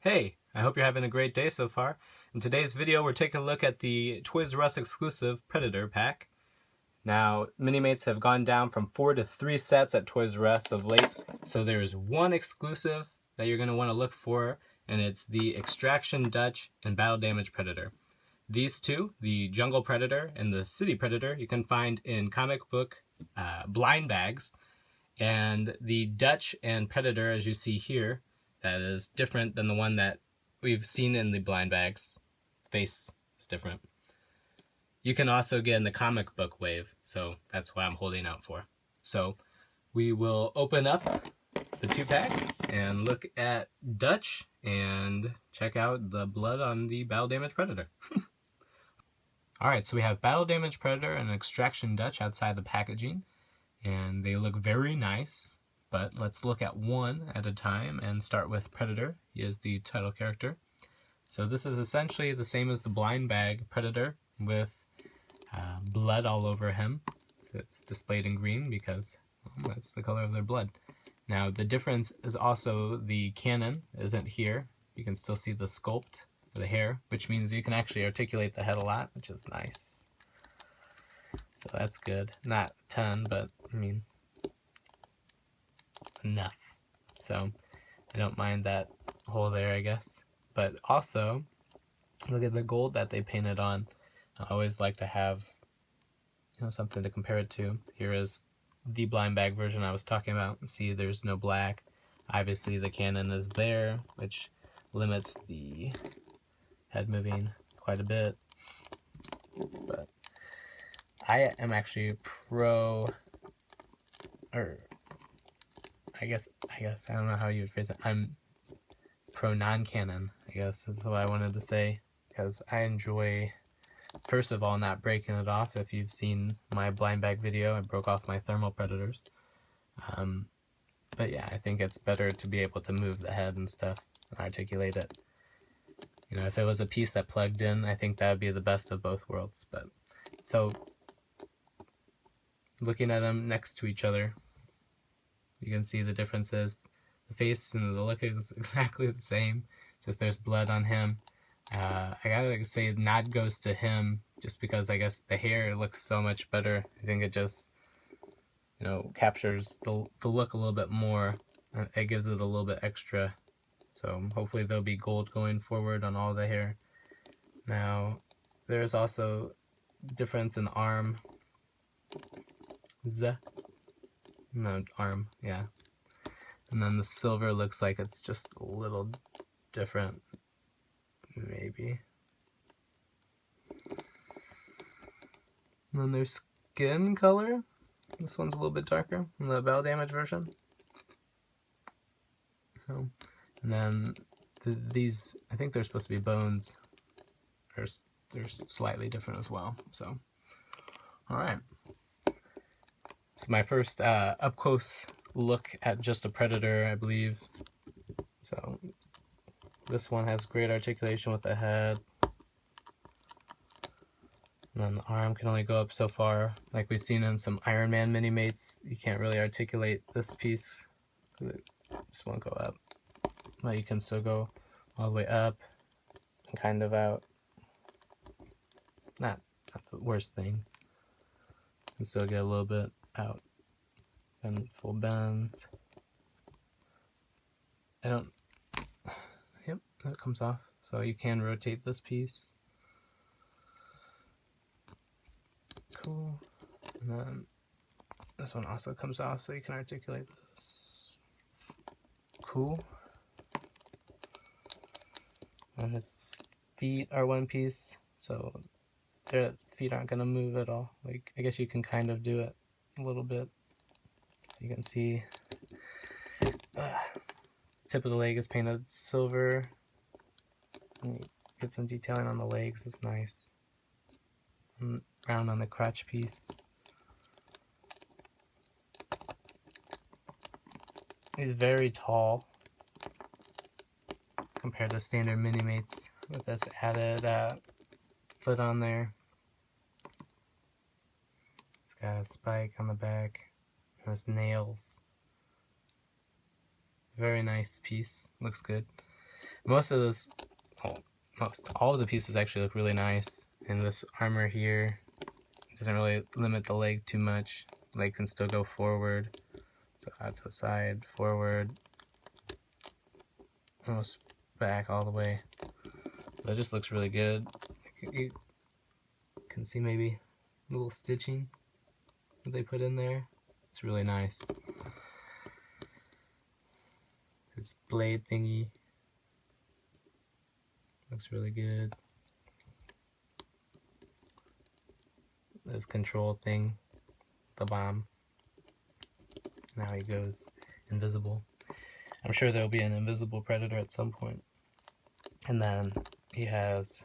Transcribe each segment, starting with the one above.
Hey, I hope you're having a great day so far. In today's video, we're taking a look at the Toys R Us exclusive Predator pack. Now, Minimates have gone down from 4 to 3 sets at Toys R Us of late, so there's one exclusive that you're going to want to look for, and it's the Extraction Dutch and Battle Damage Predator. These two, the Jungle Predator and the City Predator, you can find in comic book blind bags, and the Dutch and Predator, as you see here, that is different than the one that we've seen in the blind bags. Face is different. You can also get in the comic book wave, so that's what I'm holding out for. So we will open up the 2-pack and look at Dutch and check out the blood on the Battle Damage Predator. Alright, so we have Battle Damage Predator and Extraction Dutch outside the packaging, and they look very nice. But let's look at one at a time and start with Predator. He is the title character. So this is essentially the same as the blind bag Predator with blood all over him. So it's displayed in green because that's the color of their blood. Now the difference is also the cannon isn't here. You can still see the sculpt of the hair, which means you can actually articulate the head a lot, which is nice. So that's good. Not a ton, but I mean, enough. So I don't mind that hole there, I guess. But also, look at the gold that they painted on. I always like to have, something to compare it to. Here is the blind bag version I was talking about. See, there's no black. Obviously the cannon is there, which limits the head moving quite a bit. But I am actually I guess I don't know how you would phrase it. I'm pro non-canon, I guess is what I wanted to say, because I enjoy, first of all, not breaking it off. If you've seen my blind bag video, I broke off my thermal predators. But yeah, I think it's better to be able to move the head and stuff and articulate it. If it was a piece that plugged in, I think that would be the best of both worlds. But so, looking at them next to each other, you can see the differences. The face and the look is exactly the same, just there's blood on him. I gotta say, nod goes to him, just because I guess the hair looks so much better. I think it just, captures the look a little bit more. It gives it a little bit extra. So hopefully there'll be gold going forward on all the hair. Now, there's also difference in arm. Arm, yeah. And then the silver looks like it's just a little different, maybe. And then there's skin color. This one's a little bit darker in the Battle Damage version. So, and then these, I think they're supposed to be bones. They're slightly different as well. So, all right. It's my first up-close look at just a Predator, I believe. So this one has great articulation with the head. And then the arm can only go up so far. Like we've seen in some Iron Man Minimates, you can't really articulate this piece. It just won't go up. But you can still go all the way up and kind of out. Not the worst thing. You can still get a little bit out and full bend. Yep, that comes off. So you can rotate this piece. Cool. And then this one also comes off, so you can articulate this. Cool. And his feet are one piece, so their feet aren't gonna move at all. Like, I guess you can kind of do it a little bit. You can see tip of the leg is painted silver. And you get some detailing on the legs, it's nice. And round on the crotch piece. He's very tall compared to standard Minimates with this added foot on there. It's got a spike on the back and his nails. Very nice piece, looks good. Most of this, all of the pieces actually look really nice. And this armor here doesn't really limit the leg too much. Leg can still go forward. So out to the side, forward, almost back all the way. But it just looks really good. You can see maybe a little stitching that they put in there. It's really nice. This blade thingy looks really good. This control thing, the bomb. Now he goes invisible. I'm sure there'll be an invisible predator at some point. And then he has,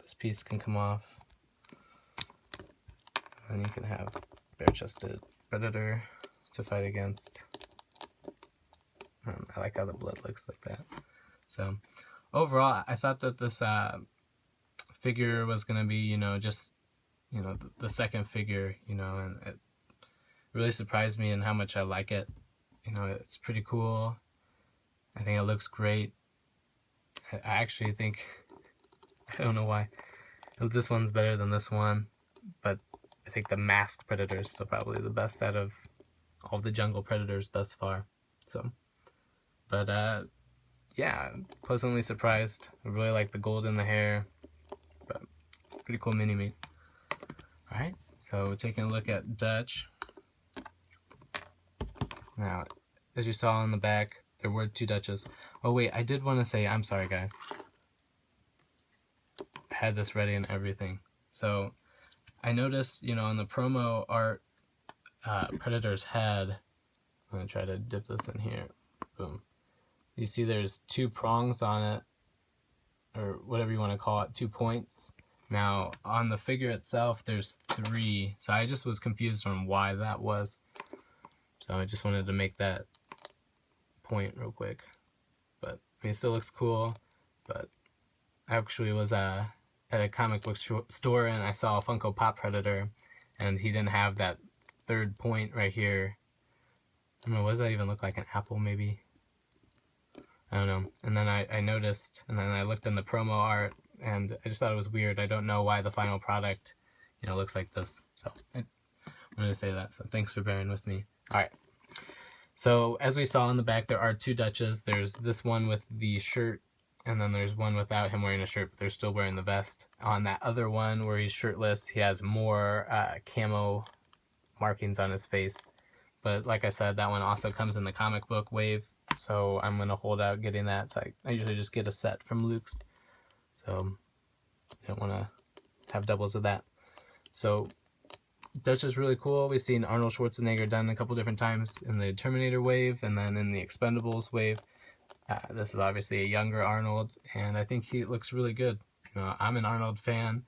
this piece can come off. And you can have bare-chested predator to fight against. I like how the blood looks like that. So overall, I thought that this figure was going to be, you know, just, you know, the second figure, you know, and it really surprised me in how much I like it. You know, it's pretty cool. I think it looks great. I actually think, I don't know why, this one's better than this one, but I think the masked predator is still probably the best out of all the jungle predators thus far. So, but yeah, pleasantly surprised. I really like the gold in the hair, but pretty cool Minimate. Alright, so taking a look at Dutch. Now, as you saw on the back, there were 2 Dutches. Oh wait, I did want to say, I'm sorry guys. I had this ready and everything. So, I noticed, you know, on the promo art, Predator's head, I'm going to try to dip this in here. Boom. You see there's 2 prongs on it, or whatever you want to call it, 2 points. Now, on the figure itself, there's 3, so I just was confused on why that was. So I just wanted to make that point real quick. But, I mean, it still looks cool, but I actually was at a comic book store and I saw a Funko Pop Predator, and he didn't have that 3rd point right here. I don't know, what does that even look like? An apple, maybe? I don't know. And then I noticed, and then I looked in the promo art, and I just thought it was weird. I don't know why the final product, you know, looks like this. So I wanted to say that. So thanks for bearing with me. All right. So as we saw in the back, there are 2 Dutches. There's this one with the shirt, and then there's one without him wearing a shirt, but they're still wearing the vest. On that other one where he's shirtless, he has more camo markings on his face. But like I said, that one also comes in the comic book wave, so I'm going to hold out getting that. So I usually just get a set from Luke's, so I don't want to have doubles of that. So Dutch is really cool. We've seen Arnold Schwarzenegger done a couple different times in the Terminator wave and then in the Expendables wave. This is obviously a younger Arnold, and I think he looks really good. You know, I'm an Arnold fan,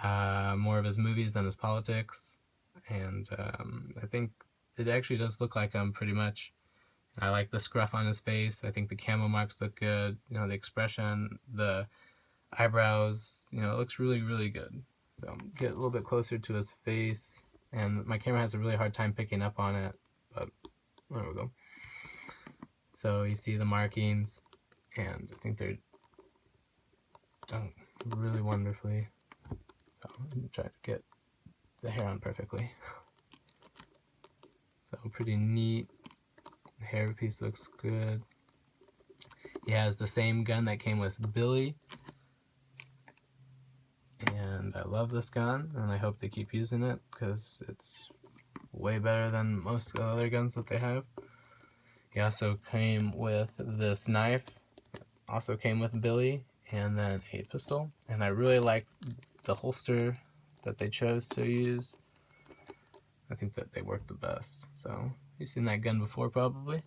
more of his movies than his politics, and I think it actually does look like him pretty much. I like the scruff on his face. I think the camo marks look good. You know, the expression, the eyebrows, you know, it looks really, really good. So get a little bit closer to his face, and my camera has a really hard time picking up on it, but there we go. So you see the markings, and I think they're done really wonderfully. So I'm going to try to get the hair on perfectly. So pretty neat. The hair piece looks good. He has the same gun that came with Billy. And I love this gun, and I hope they keep using it, because it's way better than most of the other guns that they have. He also came with this knife, also came with Billy, and then a pistol. And I really like the holster that they chose to use. I think that they work the best. So, you've seen that gun before probably.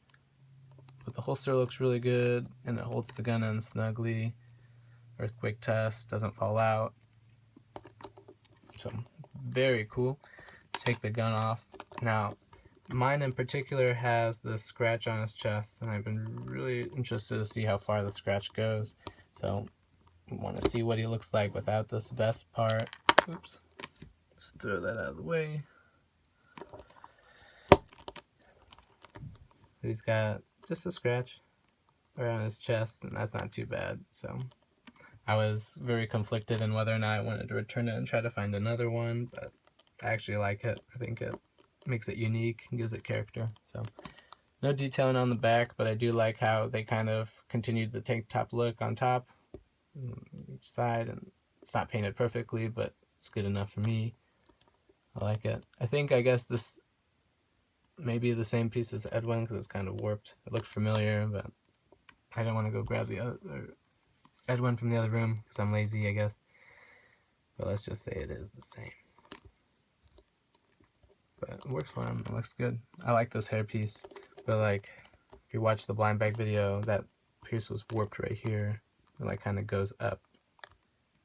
But the holster looks really good, and it holds the gun in snugly. Earthquake test, doesn't fall out. So, very cool. Take the gun off. Now, mine in particular has this scratch on his chest, and I've been really interested to see how far the scratch goes. So, I want to see what he looks like without this vest part. Oops. Let's throw that out of the way. He's got just a scratch. around his chest, and that's not too bad. So I was very conflicted in whether or not I wanted to return it and try to find another one, but I actually like it. I think it makes it unique and gives it character. So no detailing on the back, but I do like how they kind of continued the tank top look on top, each side, and it's not painted perfectly, but it's good enough for me. I like it. I guess this may be the same piece as Edwin because it's kind of warped. It looked familiar, but I don't want to go grab the other Edwin from the other room because I'm lazy, I guess. But let's just say it is the same. But it works for him. It looks good. I like this hairpiece, but like if you watch the blind bag video, that piece was warped right here. It like kind of goes up.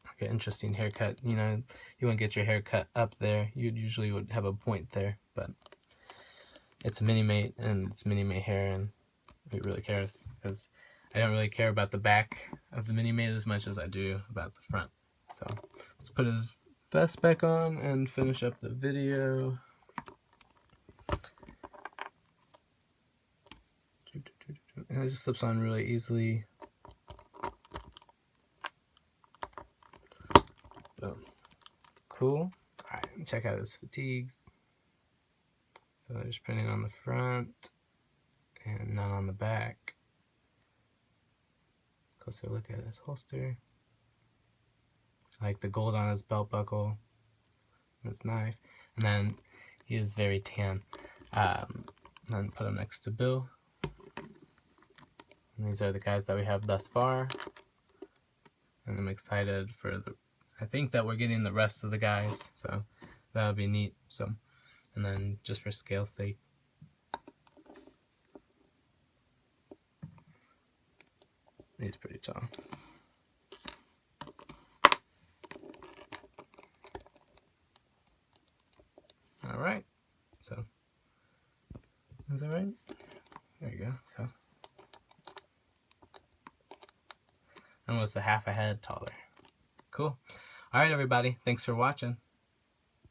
Like an interesting haircut. You know, you wouldn't get your hair cut up there. You usually would have a point there, but it's a Minimate and it's Minimate hair, and who really cares? Because I don't really care about the back of the Minimate as much as I do about the front. So let's put his vest back on and finish up the video. And it just slips on really easily. Boom. Cool. Alright, check out his fatigues. So there's printing on the front and none on the back. Closer look at his holster. I like the gold on his belt buckle, his knife, and then he is very tan. Then put him next to Bill. And these are the guys that we have thus far. And I'm excited for I think that we're getting the rest of the guys, so that would be neat. So, and then just for scale's sake, he's pretty tall. All right, so is that right? There you go. So almost a half a head taller. Cool. All right, everybody. Thanks for watching.